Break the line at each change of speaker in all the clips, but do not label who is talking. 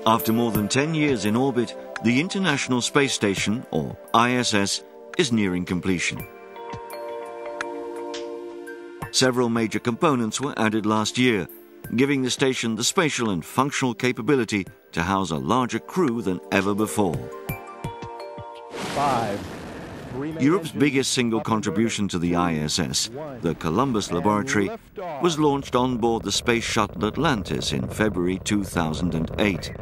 After more than 10 years in orbit, the International Space Station, or ISS, is nearing completion. Several major components were added last year, giving the station the spatial and functional capability to house a larger crew than ever before. Europe's biggest single contribution to the ISS, the Columbus Laboratory, was launched on board the Space Shuttle Atlantis in February 2008.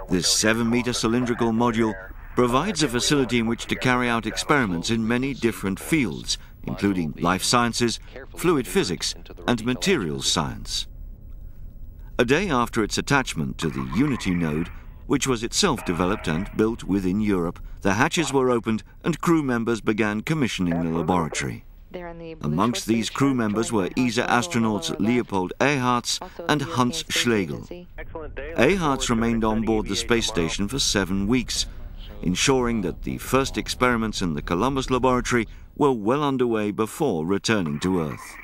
This 7-meter cylindrical module provides a facility in which to carry out experiments in many different fields, including life sciences, fluid physics, and materials science. A day after its attachment to the Unity node, which was itself developed and built within Europe, the hatches were opened and crew members began commissioning the laboratory. Amongst these crew members were ESA astronauts Leopold Eharts and Hans Schlegel. Eharts remained on board the space station for 7 weeks, ensuring that the first experiments in the Columbus Laboratory were well underway before returning to Earth.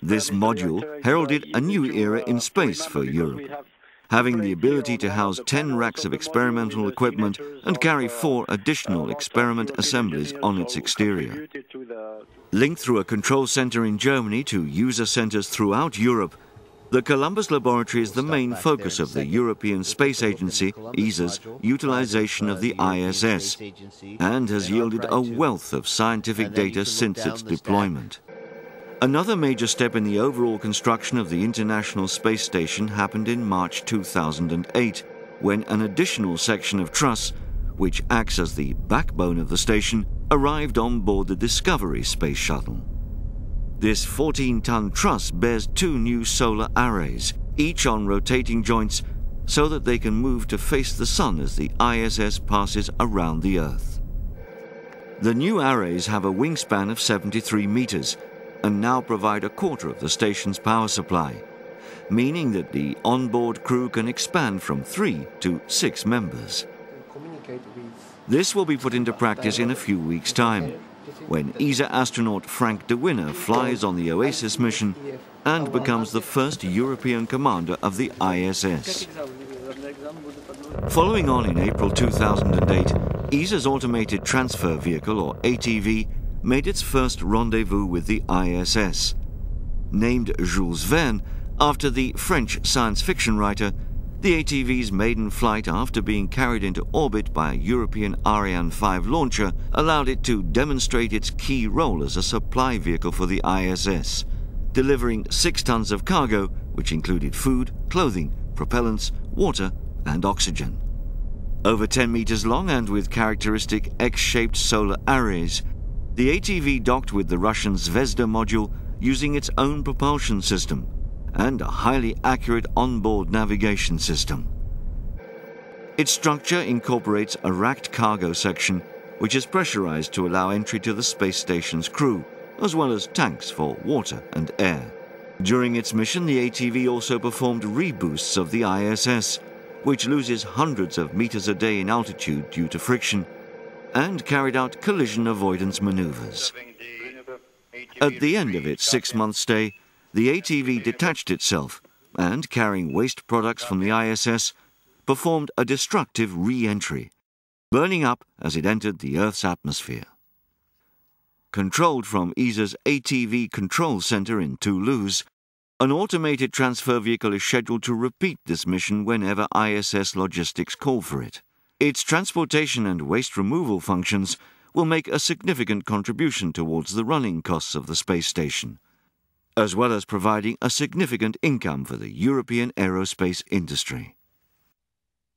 This module heralded a new era in space for Europe, having the ability to house 10 racks of experimental equipment and carry 4 additional experiment assemblies on its exterior. Linked through a control center in Germany to user centers throughout Europe, the Columbus Laboratory is the main focus of the European Space Agency, ESA's, utilization of the ISS, and has yielded a wealth of scientific data since its deployment. Another major step in the overall construction of the International Space Station happened in March 2008, when an additional section of truss, which acts as the backbone of the station, arrived on board the Discovery space shuttle. This 14-ton truss bears 2 new solar arrays, each on rotating joints, so that they can move to face the Sun as the ISS passes around the Earth. The new arrays have a wingspan of 73 meters, and now provide a quarter of the station's power supply, meaning that the onboard crew can expand from 3 to 6 members. This will be put into practice in a few weeks' time, when ESA astronaut Frank de Winner flies on the Oasis mission and becomes the first European commander of the ISS. Following on in April 2008, ESA's Automated Transfer Vehicle, or ATV, made its first rendezvous with the ISS. Named Jules Verne after the French science fiction writer, the ATV's maiden flight after being carried into orbit by a European Ariane 5 launcher allowed it to demonstrate its key role as a supply vehicle for the ISS, delivering 6 tons of cargo, which included food, clothing, propellants, water, and oxygen. Over 10 meters long and with characteristic X-shaped solar arrays, the ATV docked with the Russian Zvezda module using its own propulsion system and a highly accurate onboard navigation system. Its structure incorporates a racked cargo section, which is pressurized to allow entry to the space station's crew, as well as tanks for water and air. During its mission, the ATV also performed reboosts of the ISS, which loses hundreds of meters a day in altitude due to friction, and carried out collision avoidance maneuvers. At the end of its 6-month stay, the ATV detached itself and, carrying waste products from the ISS, performed a destructive re-entry, burning up as it entered the Earth's atmosphere. Controlled from ESA's ATV Control Center in Toulouse, an automated transfer vehicle is scheduled to repeat this mission whenever ISS logistics call for it. Its transportation and waste removal functions will make a significant contribution towards the running costs of the space station, as well as providing a significant income for the European aerospace industry.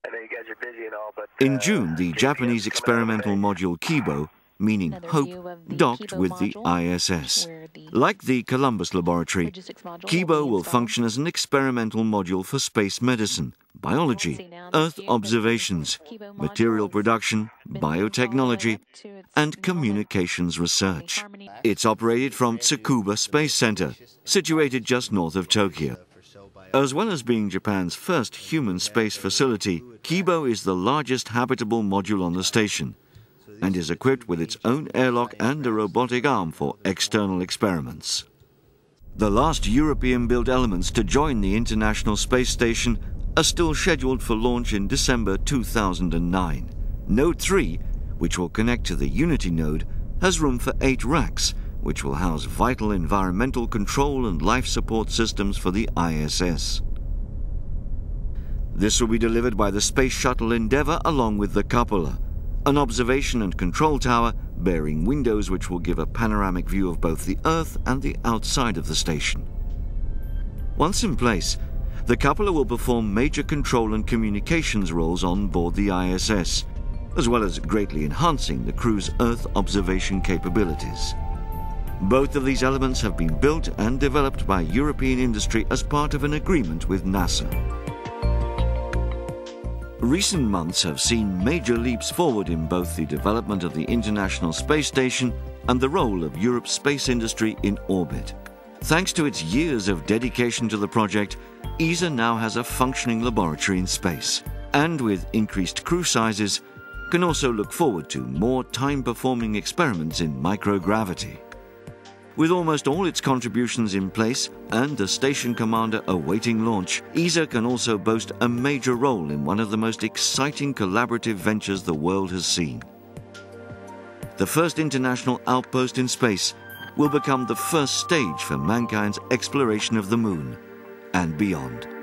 I know you guys are busy and all, but
in June, the Japanese experimental module Kibo, meaning Hope, docked with the ISS. Like the Columbus Laboratory, Kibo will function as an experimental module for space medicine, biology, Earth observations, material production, biotechnology, and communications research. It's operated from Tsukuba Space Center, situated just north of Tokyo. As well as being Japan's first human space facility, Kibo is the largest habitable module on the station, and is equipped with its own airlock and a robotic arm for external experiments. The last European-built elements to join the International Space Station are still scheduled for launch in December 2009. Node 3, which will connect to the Unity node, has room for 8 racks, which will house vital environmental control and life support systems for the ISS. This will be delivered by the Space Shuttle Endeavour along with the cupola, an observation and control tower bearing windows which will give a panoramic view of both the Earth and the outside of the station. Once in place, the cupola will perform major control and communications roles on board the ISS, as well as greatly enhancing the crew's Earth observation capabilities. Both of these elements have been built and developed by European industry as part of an agreement with NASA. Recent months have seen major leaps forward in both the development of the International Space Station and the role of Europe's space industry in orbit. Thanks to its years of dedication to the project, ESA now has a functioning laboratory in space, and with increased crew sizes, can also look forward to more time-performing experiments in microgravity. With almost all its contributions in place and the station commander awaiting launch, ESA can also boast a major role in one of the most exciting collaborative ventures the world has seen. The first international outpost in space will become the first stage for mankind's exploration of the Moon and beyond.